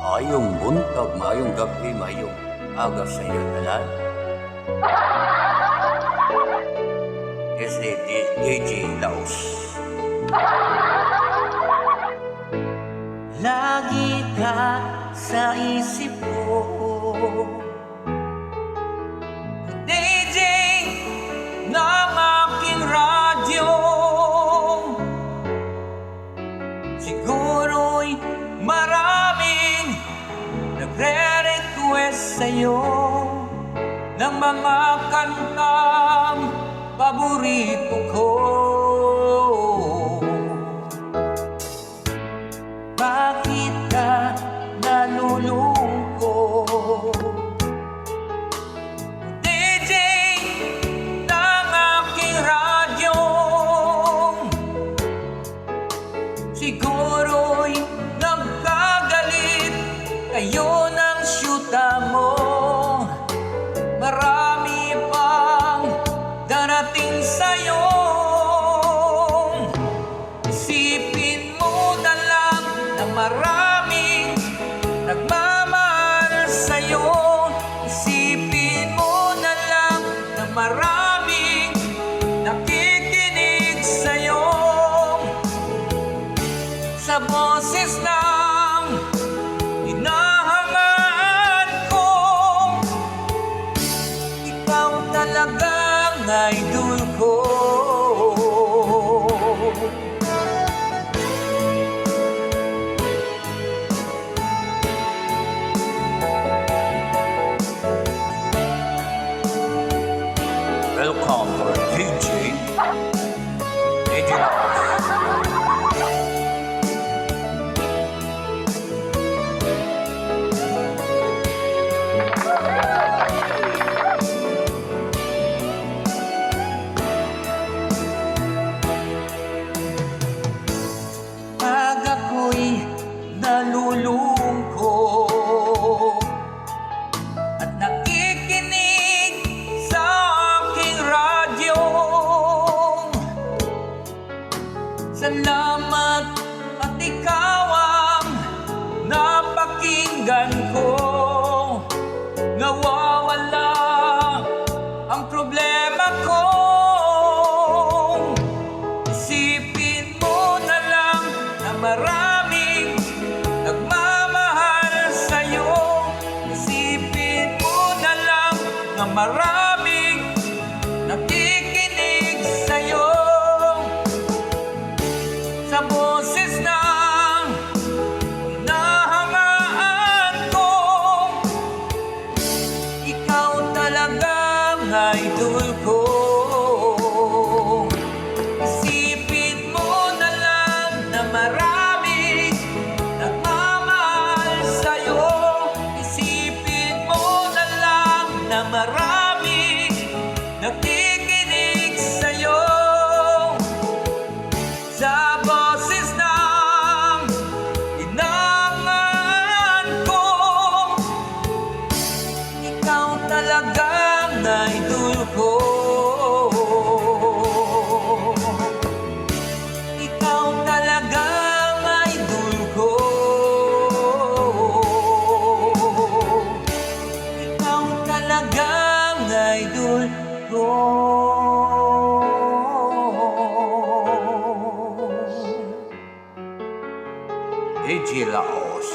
Maayong buntag, maayong gabi, maayong aga sa inyo tanan. This is DJ Laos. Lagi ka sa isip ko, DJ ng aking radyo. Siguro'y maraming nagre-request sa'yo ng mga kantang paborito ko. Bakit ka nalulungkot? DJ ng aking radyo, siguro'y nagkagalit kayo ng syuta mo. Marami pang darating sa'yo. Isipin mo na lang na maraming nagmamahal sa'yo. Isipin mo na lang na maraming nakikinig sa'yo. Sa boses ng hinahangaan ko, ikaw talagang idol ko. Welcome for DJ Laos. Pag ako'y nalulungkot at nakikinig sa aking radyo, salamat at ikaw ang napakinggan ko. Nawawala ang problema ko. Isipin mo na lang na maraming nagmamahal sa'yo. Isipin mo na lang na maraming nakikinig sa'yo. Sa boses ng hinahangaan ko, ikaw talagang idol ko. Isipin mo na lang na maraming nagmamahal sa'yo. Isipin mo na lang na maraming nakikinig sa'yo. Sa boses ng hinahangaan ko, ikaw talagang idol ko. Ikaw talagang idol ko. Ikaw talagang idol ko. DJ Laos.